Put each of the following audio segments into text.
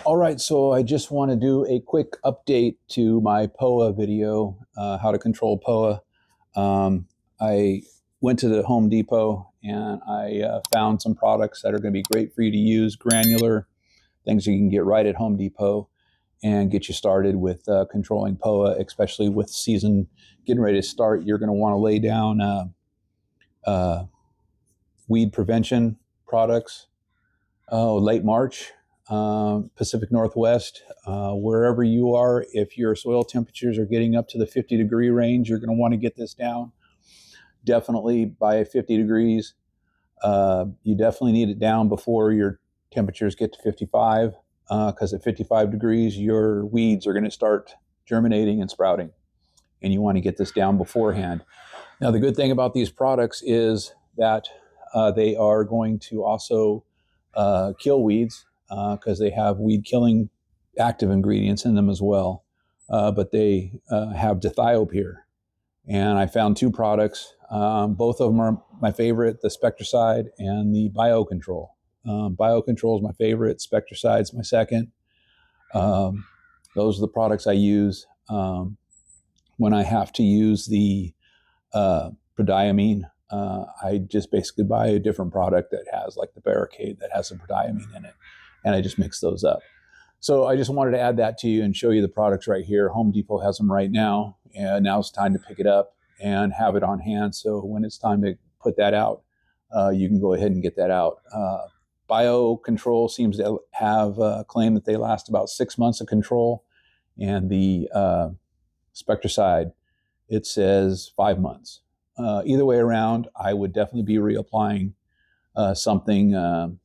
All right, so I just want to do a quick update to my POA video, how to control POA. I went to the Home Depot and I found some products that are going to be great for you to use, granular, things you can get right at Home Depot and get you started with controlling POA, especially with season getting ready to start. You're going to want to lay down weed prevention products. Late March. Pacific Northwest, wherever you are, if your soil temperatures are getting up to the 50-degree range, you're going to want to get this down. Definitely by 50 degrees. You definitely need it down before your temperatures get to 55, because at 55 degrees, your weeds are going to start germinating and sprouting. And you want to get this down beforehand. Now, the good thing about these products is that they are going to also kill weeds, because they have weed killing active ingredients in them as well. But they have dithiopyr. And I found two products. Both of them are my favorite, the Spectracide and the Biocontrol. Biocontrol is my favorite, Spectracide's my second. Those are the products I use when I have to use the prodiamine. I just basically buy a different product that has, like the Barricade, that has some prodiamine in it, and I just mix those up. So I just wanted to add that to you and show you the products right here. Home Depot has them right now, and now it's time to pick it up and have it on hand. So when it's time to put that out, you can go ahead and get that out. Biocontrol seems to have a claim that they last about 6 months of control, and the Spectracide, it says 5 months. Either way around, I would definitely be reapplying something,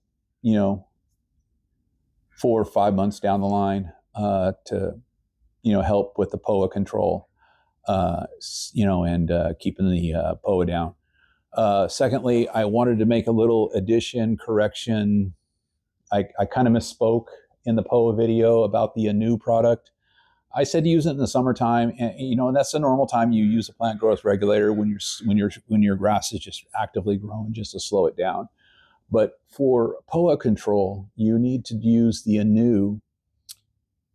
4 or 5 months down the line to, help with the POA control, and keeping the POA down. Secondly, I wanted to make a little addition, correction. I kind of misspoke in the POA video about the Annua product. I said to use it in the summertime, and that's the normal time you use a plant growth regulator when your grass is just actively growing, just to slow it down. But for POA control, you need to use the Annua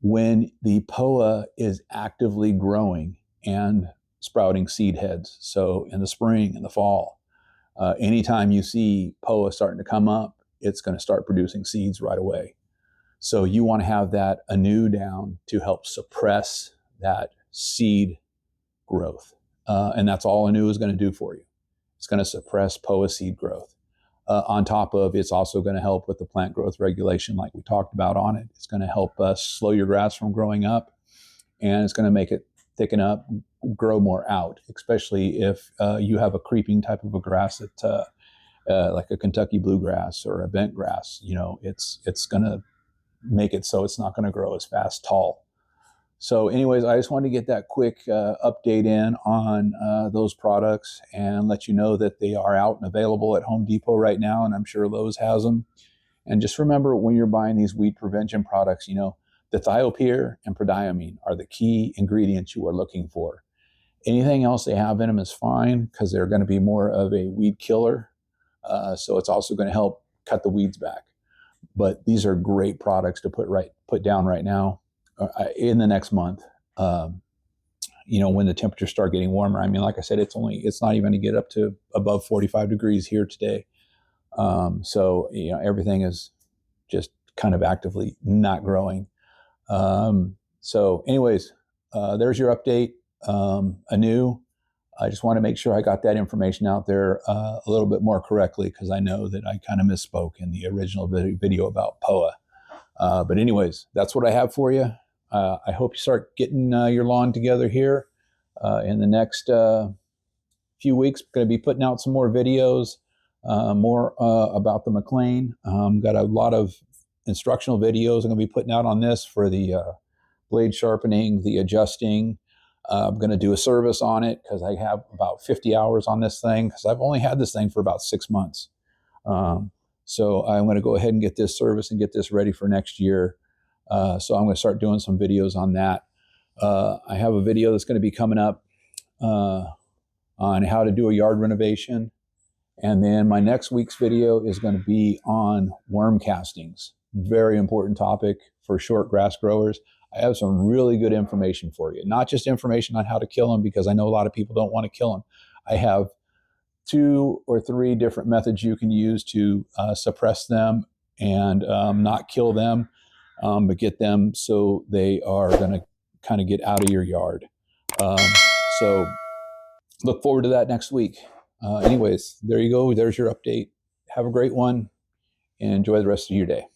when the POA is actively growing and sprouting seed heads. So in the spring and the fall, anytime you see POA starting to come up, it's going to start producing seeds right away. So you want to have that Annua down to help suppress that seed growth. And that's all Annua is going to do for you. It's going to suppress POA seed growth. On top of, it's also going to help with the plant growth regulation like we talked about on it. It's going to help slow your grass from growing up, and it's going to make it thicken up, grow more out, especially if you have a creeping type of a grass that, like a Kentucky bluegrass or a bent grass. It's going to make it so it's not going to grow as fast tall. So anyways, I just wanted to get that quick update in on those products and let you know that they are out and available at Home Depot right now, and I'm sure Lowe's has them. And just remember, when you're buying these weed prevention products, dithiopyr and prodiamine are the key ingredients you are looking for. Anything else they have in them is fine, because they're going to be more of a weed killer. So it's also going to help cut the weeds back. But these are great products to put down right now, in the next month. When the temperatures start getting warmer. I mean, like I said, it's not even going to get up to above 45 degrees here today. So everything is just kind of actively not growing. So anyways, there's your update. Annua. I just want to make sure I got that information out there a little bit more correctly, because I know that I kind of misspoke in the original video about POA. But anyways, that's what I have for you. I hope you start getting your lawn together here in the next few weeks. Going to be putting out some more videos, more about the McLane. Got a lot of instructional videos I'm going to be putting out on this for the blade sharpening, the adjusting. I'm going to do a service on it, because I have about 50 hours on this thing, because I've only had this thing for about 6 months. So I'm going to go ahead and get this service and get this ready for next year. So I'm going to start doing some videos on that. I have a video that's going to be coming up on how to do a yard renovation. And then my next week's video is going to be on worm castings. Very important topic for short grass growers, I have some really good information for you. Not just information on how to kill them, because I know a lot of people don't want to kill them. I have 2 or 3 different methods you can use to suppress them and not kill them, but get them so they are going to kind of get out of your yard. So look forward to that next week. Anyways, there you go. There's your update. Have a great one and enjoy the rest of your day.